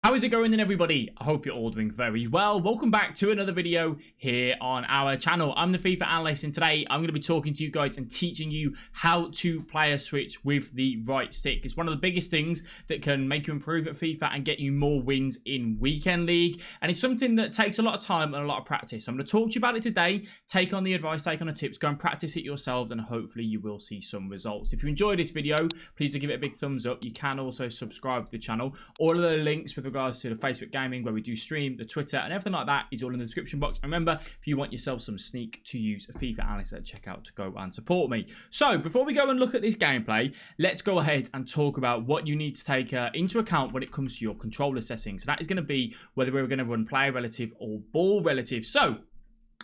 How is it going then, everybody? I hope you're all doing very well. Welcome back to another video here on our channel. I'm the FIFA analyst, and today I'm going to be talking to you guys and teaching you how to play a switch with the right stick. It's one of the biggest things that can make you improve at FIFA and get you more wins in Weekend League, and it's something that takes a lot of time and a lot of practice. So I'm going to talk to you about it today, take on the advice, take on the tips, go and practice it yourselves, and hopefully you will see some results. If you enjoyed this video, please do give it a big thumbs up. You can also subscribe to the channel. All of the links with regards to the Facebook gaming where we do stream, the Twitter and everything like that is all in the description box. And remember, if you want yourself some sneak to use a FIFA analyst at checkout to go and support me. So before we go and look at this gameplay, let's go ahead and talk about what you need to take into account when it comes to your controller settings. So that is going to be whether we're going to run player relative or ball relative. So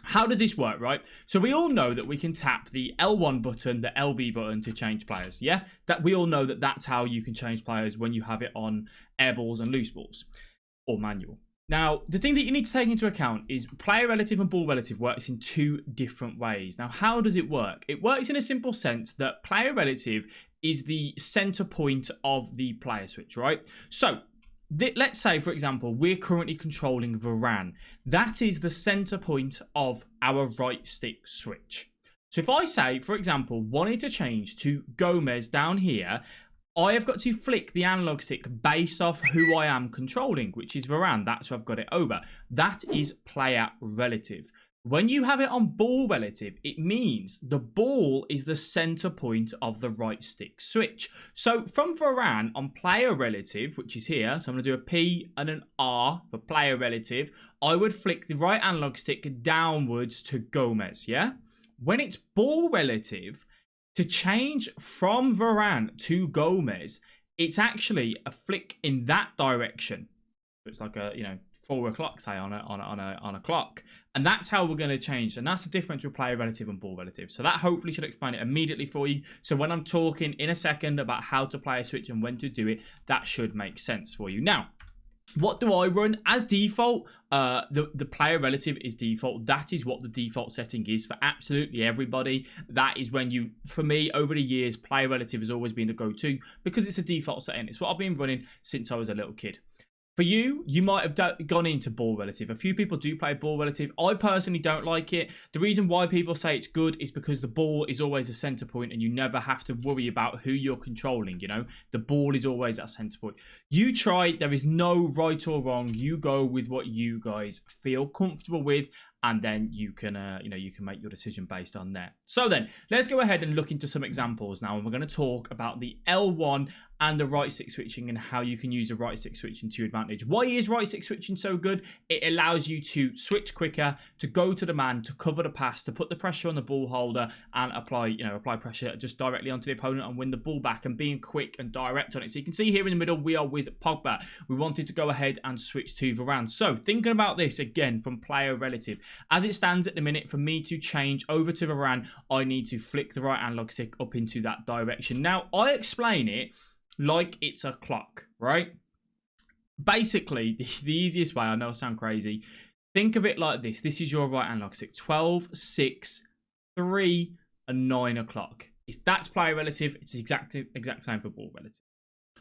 how does this work, right? So we all know that we can tap the L1 button, the LB button to change players, yeah? That we all know that that's how you can change players when you have it on air balls and loose balls or manual. Now, the thing that you need to take into account is player relative and ball relative works in two different ways. Now, how does it work? It works in a simple sense that player relative is the center point of the player switch, right? So let's say, for example, we're currently controlling Varane. That is the center point of our right stick switch. So if I say, for example, wanted to change to Gomez down here, I have got to flick the analog stick based off who I am controlling, which is Varane. That's who I've got it over. That is player relative. When you have it on ball relative, it means the ball is the center point of the right stick switch. So from Varane on player relative, which is here, so I'm going to do a P and an R for player relative, I would flick the right analog stick downwards to Gomez, yeah? When it's ball relative, to change from Varane to Gomez, it's actually a flick in that direction. So it's like a, 4 o'clock, say, on a clock. And that's how we're going to change. And that's the difference with player relative and ball relative. So that hopefully should explain it immediately for you. So when I'm talking in a second about how to play a switch and when to do it, that should make sense for you. Now, what do I run? As default, the player relative is default. That is what the default setting is for absolutely everybody. That is when you, for me, over the years, player relative has always been the go-to because it's a default setting. It's what I've been running since I was a little kid. For you, you might have gone into ball relative. A few people do play ball relative. I personally don't like it. The reason why people say it's good is because the ball is always a center point and you never have to worry about who you're controlling, The ball is always that center point. You try. There is no right or wrong. You go with what you guys feel comfortable with, and then you can you can make your decision based on that. So then let's go ahead and look into some examples now, and we're going to talk about the L1 and the right stick switching and how you can use the right stick switching to your advantage. Why is right stick switching so good? It allows you to switch quicker, to go to the man, to cover the pass, to put the pressure on the ball holder and apply pressure just directly onto the opponent and win the ball back, and being quick and direct on it. So you can see here in the middle, we are with Pogba. We wanted to go ahead and switch to Varane. So thinking about this again from player relative, as it stands at the minute, for me to change over to Varane, I need to flick the right analog stick up into that direction. Now, I explain it like it's a clock, right? Basically, the easiest way, I know I sound crazy, think of it like this. This is your right analog stick, 12, 6, 3, and 9 o'clock. If that's player relative, it's the exact same for ball relative.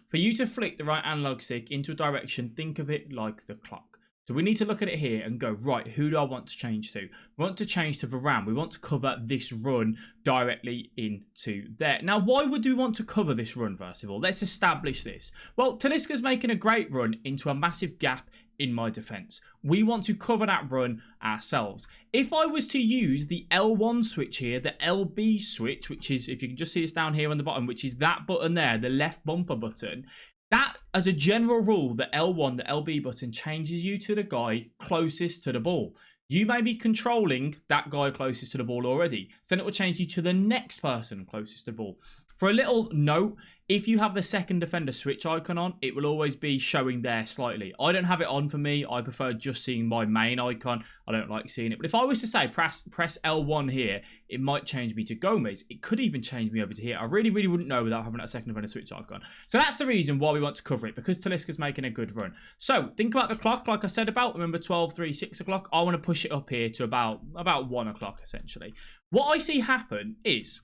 For you to flick the right analog stick into a direction, think of it like the clock. So we need to look at it here and go, right, who do I want to change to? We want to change to Varane. We want to cover this run directly into there. Now, why would we want to cover this run, first of all? Let's establish this. Well, Talisca's making a great run into a massive gap in my defense. We want to cover that run ourselves. If I was to use the L1 switch here, the LB switch, which is, if you can just see this down here on the bottom, which is that button there, the left bumper button, that, as a general rule, the L1, the LB button changes you to the guy closest to the ball. You may be controlling that guy closest to the ball already. So then it will change you to the next person closest to the ball. For a little note, if you have the second defender switch icon on, it will always be showing there slightly. I don't have it on for me. I prefer just seeing my main icon. I don't like seeing it. But if I was to say press L1 here, it might change me to Gomez. It could even change me over to here. I really wouldn't know without having that second defender switch icon. So that's the reason why we want to cover it, because Talisca's making a good run. So think about the clock, like I said about. Remember 12, 3, 6 o'clock? I want to push it up here to about 1 o'clock, essentially. What I see happen is,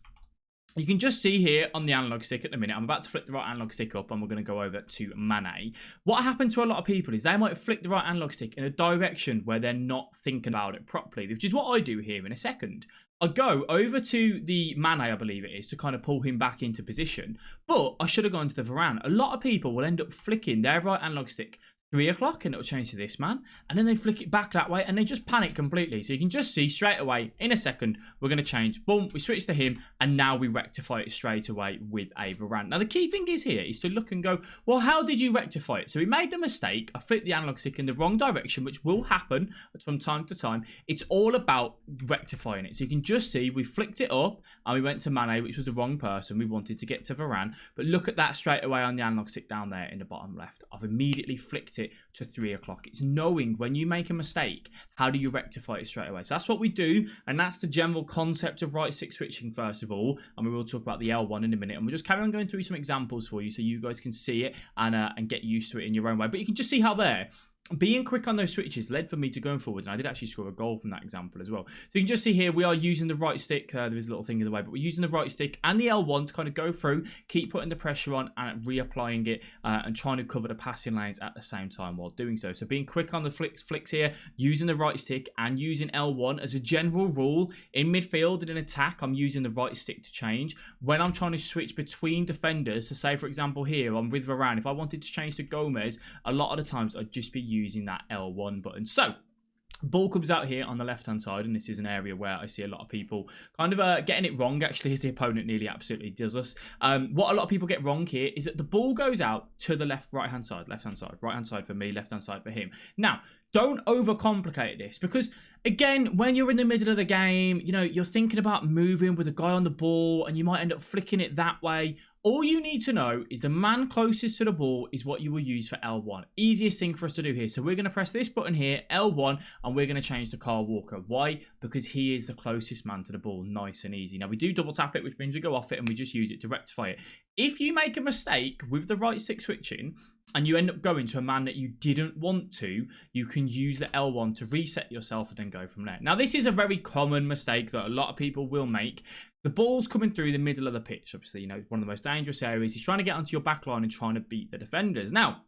You can just see here on the analog stick at the minute, I'm about to flick the right analog stick up and we're going to go over to Mane. What happens to a lot of people is they might flick the right analog stick in a direction where they're not thinking about it properly, which is what I do here in a second. I go over to the Mane, I believe it is, to kind of pull him back into position, but I should have gone to the Varane. A lot of people will end up flicking their right analog stick 3 o'clock and it'll change to this man, and then they flick it back that way and they just panic completely. So you can just see straight away in a second we're going to change. Boom, we switch to him and now we rectify it straight away with a Varane. Now the key thing is here is to look and go, well, how did you rectify it? So we made the mistake, I flipped the analog stick in the wrong direction, which will happen from time to time. It's all about rectifying it. So you can just see we flicked it up and we went to Mane, which was the wrong person. We wanted to get to Varane, but look at that straight away on the analog stick down there in the bottom left. I've immediately flicked it to 3 o'clock. It's knowing when you make a mistake, how do you rectify it straight away? So that's what we do, and that's the general concept of right stick switching first of all, and we will talk about the L1 in a minute, and we'll just carry on going through some examples for you so you guys can see it and get used to it in your own way. But you can just see how there being quick on those switches led for me to going forward, and I did actually score a goal from that example as well. So you can just see here we are using the right stick. There is a little thing in the way, but we're using the right stick and the L1 to kind of go through, keep putting the pressure on and reapplying it and trying to cover the passing lanes at the same time while doing so. So being quick on the flicks here, using the right stick and using L1 as a general rule. In midfield and in attack, I'm using the right stick to change. When I'm trying to switch between defenders, so say for example here, I'm with Varane. If I wanted to change to Gomez, a lot of the times I'd just be using that L1 button. So ball comes out here on the left hand side, and this is an area where I see a lot of people kind of getting it wrong actually, as the opponent nearly absolutely does us. What a lot of people get wrong here is that the ball goes out to the right hand side for me, left hand side for him. Now don't overcomplicate this, because again, when you're in the middle of the game, you know, you're thinking about moving with a guy on the ball and you might end up flicking it that way. All you need to know is the man closest to the ball is what you will use for L1. Easiest thing for us to do here. So we're going to press this button here, L1, and we're going to change to Kyle Walker. Why? Because he is the closest man to the ball. Nice and easy. Now we do double tap it, which means we go off it and we just use it to rectify it. If you make a mistake with the right stick switching and you end up going to a man that you didn't want to, you can use the L1 to reset yourself and then go from there. Now, this is a very common mistake that a lot of people will make. The ball's coming through the middle of the pitch. Obviously, you know, one of the most dangerous areas. He's trying to get onto your back line and trying to beat the defenders. Now,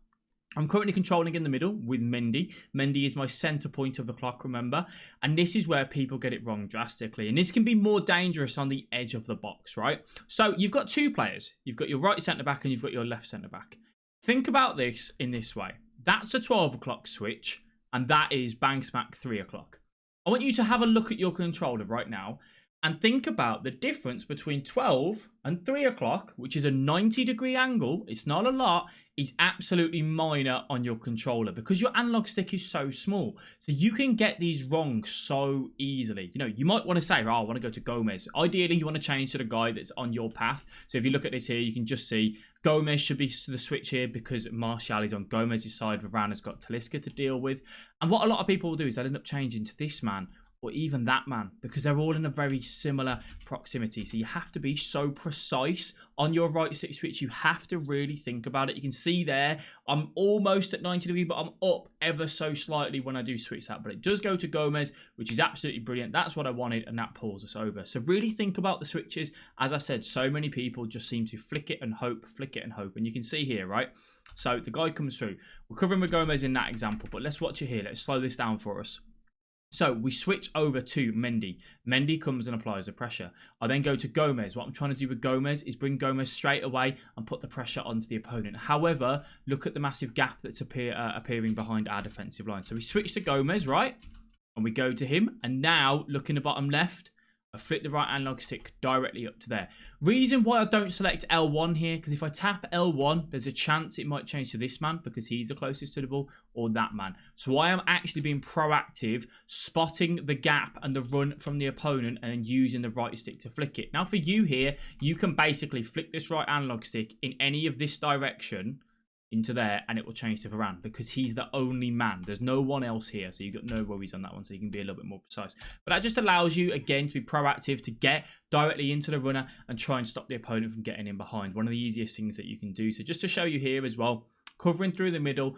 I'm currently controlling in the middle with Mendy. Mendy is my centre point of the clock, remember? And this is where people get it wrong drastically. And this can be more dangerous on the edge of the box, right? So you've got two players. You've got your right centre-back and you've got your left centre-back. Think about this in this way. That's a 12 o'clock switch, and that is bang smack 3 o'clock. I want you to have a look at your controller right now and think about the difference between 12 and 3 o'clock, which is a 90-degree angle. It's not a lot. It's absolutely minor on your controller because your analog stick is so small. So you can get these wrong so easily. You know, you might want to say, oh, I want to go to Gomez. Ideally, you want to change to the guy that's on your path. So if you look at this here, you can just see Gomez should be the switch here because Martial is on Gomez's side. Varane has got Talisca to deal with. And what a lot of people will do is they'll end up changing to this man or even that man because they're all in a very similar proximity. So you have to be so precise on your right stick switch. You have to really think about it. You can see there, I'm almost at 90 degrees, but I'm up ever so slightly when I do switch that. But it does go to Gomez, which is absolutely brilliant. That's what I wanted, and that pulls us over. So really think about the switches. As I said, so many people just seem to flick it and hope, and you can see here, right? So the guy comes through. We're covering with Gomez in that example, but let's watch it here. Let's slow this down for us. So we switch over to Mendy. Mendy comes and applies the pressure. I then go to Gomez. What I'm trying to do with Gomez is bring Gomez straight away and put the pressure onto the opponent. However, look at the massive gap that's appearing behind our defensive line. So we switch to Gomez, right? And we go to him. And now, look in the bottom left, I flip the right analog stick directly up to there. Reason why I don't select L1 here, because if I tap L1, there's a chance it might change to this man because he's the closest to the ball, or that man. So I am actually being proactive, spotting the gap and the run from the opponent and then using the right stick to flick it. Now for you here, you can basically flick this right analog stick in any of this direction into there and it will change to Varane because he's the only man. There's no one else here, so you've got no worries on that one, so you can be a little bit more precise. But that just allows you, again, to be proactive, to get directly into the runner and try and stop the opponent from getting in behind. One of the easiest things that you can do. So just to show you here as well, covering through the middle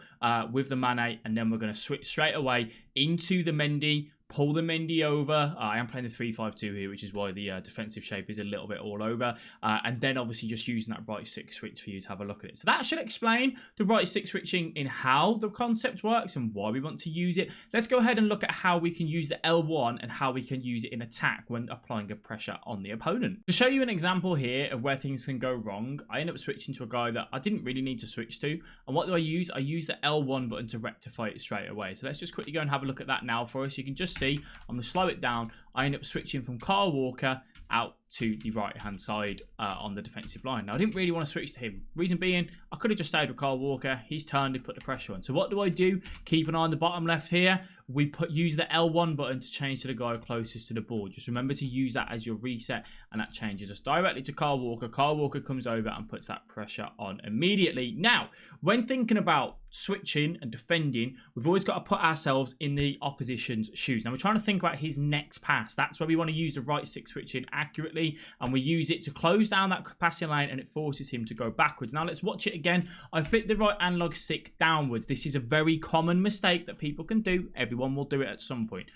with the Mane, and then we're going to switch straight away into the Mendy, pull the Mendy over. I am playing the 3-5-2 here, which is why the defensive shape is a little bit all over. And then obviously just using that right stick switch for you to have a look at it. So that should explain the right stick switching in how the concept works and why we want to use it. Let's go ahead and look at how we can use the L1 and how we can use it in attack when applying a pressure on the opponent. To show you an example here of where things can go wrong, I end up switching to a guy that I didn't really need to switch to. And what do I use? I use the L1 button to rectify it straight away. So let's just quickly go and have a look at that now for us. You can just see, I'm going to slow it down. I end up switching from Kyle Walker out to the right hand side on the defensive line. Now I didn't really want to switch to him. Reason being, I could have just stayed with Kyle Walker. He's turned and put the pressure on. So what do? Keep an eye on the bottom left here. We use the L1 button to change to the guy closest to the ball. Just remember to use that as your reset, and that changes us directly to Kyle Walker. Kyle Walker comes over and puts that pressure on immediately. Now, when thinking about switching and defending, we've always got to put ourselves in the opposition's shoes. Now we're trying to think about his next pass. That's where we want to use the right stick switching accurately, and we use it to close down that passing lane, and it forces him to go backwards. Now let's watch it again. I flick the right analog stick downwards. This is a very common mistake that people can do. Everyone will do it at some point.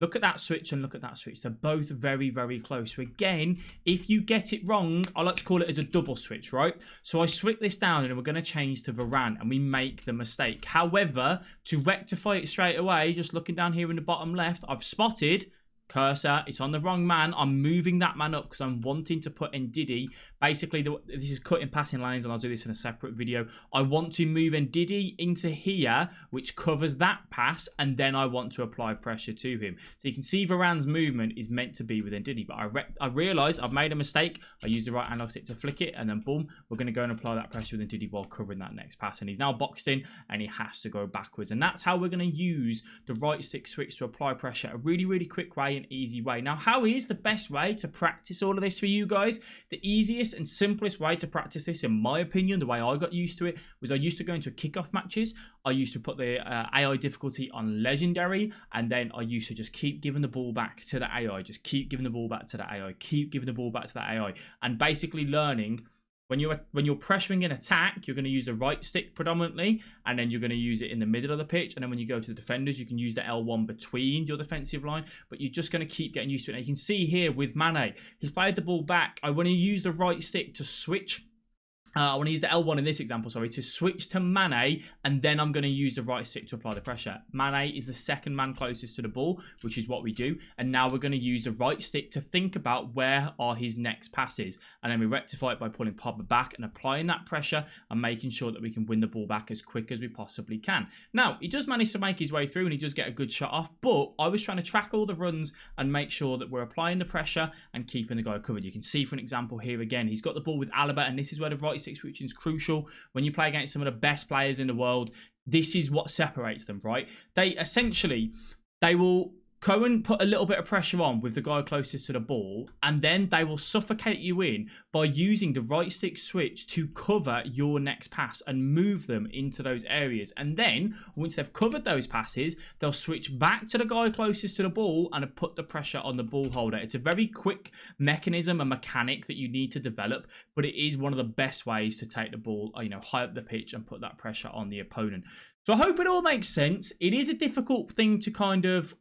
Look at that switch and look at that switch. They're both very, very close. So again, if you get it wrong, I like to call it as a double switch, right? So I flick this down and we're going to change to Varane and we make the mistake. However, to rectify it straight away, just looking down here in the bottom left, I've spotted cursor, it's on the wrong man. I'm moving that man up because I'm wanting to put Ndidi. Basically, this is cutting passing lanes, and I'll do this in a separate video. I want to move Ndidi into here, which covers that pass, and then I want to apply pressure to him. So you can see Varane's movement is meant to be with Ndidi, but I realised I've made a mistake. I used the right analog stick to flick it, and then boom, we're going to go and apply that pressure with Ndidi while covering that next pass. And he's now boxed in, and he has to go backwards. And that's how we're going to use the right stick switch to apply pressure. A really, really quick way, easy way. Now, how is the best way to practice all of this for you guys? The easiest and simplest way to practice this, in my opinion, the way I got used to it, was I used to go into kickoff matches. I used to put the AI difficulty on legendary, and then I used to just keep giving the ball back to the AI, just keep giving the ball back to the AI, keep giving the ball back to the AI, and basically learning when you're pressuring an attack, you're going to use the right stick predominantly, and then you're going to use it in the middle of the pitch. And then when you go to the defenders, you can use the L1 between your defensive line, but you're just going to keep getting used to it. And you can see here with Mane, he's played the ball back. I want to use the right stick to switch. I want to use the L1 in this example, sorry, to switch to Mane, and then I'm going to use the right stick to apply the pressure. Mane is the second man closest to the ball, which is what we do. And now we're going to use the right stick to think about where are his next passes. And then we rectify it by pulling Pogba back and applying that pressure and making sure that we can win the ball back as quick as we possibly can. Now, he does manage to make his way through and he does get a good shot off, but I was trying to track all the runs and make sure that we're applying the pressure and keeping the guy covered. You can see, for an example here again, he's got the ball with Alaba, and this is where the right stick switch is crucial. When you play against some of the best players in the world, this is what separates them, right? They will go and put a little bit of pressure on with the guy closest to the ball, and then they will suffocate you in by using the right stick switch to cover your next pass and move them into those areas. And then once they've covered those passes, they'll switch back to the guy closest to the ball and put the pressure on the ball holder. It's a very quick mechanism and mechanic that you need to develop, but it is one of the best ways to take the ball, high up the pitch and put that pressure on the opponent. So I hope it all makes sense. It is a difficult thing to kind of,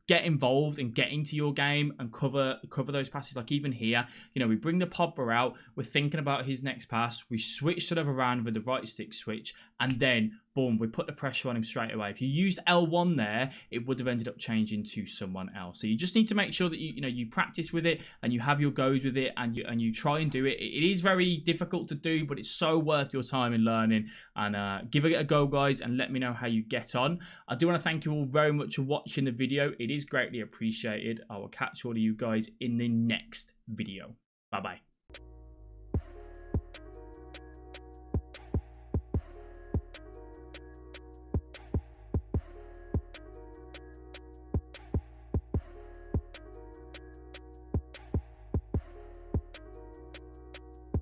get involved and get into your game and cover those passes. Like even here, we bring the Pogba out, we're thinking about his next pass, we switch to the Varane with the right stick switch, and then boom, we put the pressure on him straight away. If you used L1 there, it would have ended up changing to someone else. So you just need to make sure that you practice with it and you have your goes with it, and you try and do it. It is very difficult to do, but it's so worth your time in learning. And give it a go, guys, and let me know how you get on. I do want to thank you all very much for watching the video. It is greatly appreciated. I will catch all of you guys in the next video. Bye bye.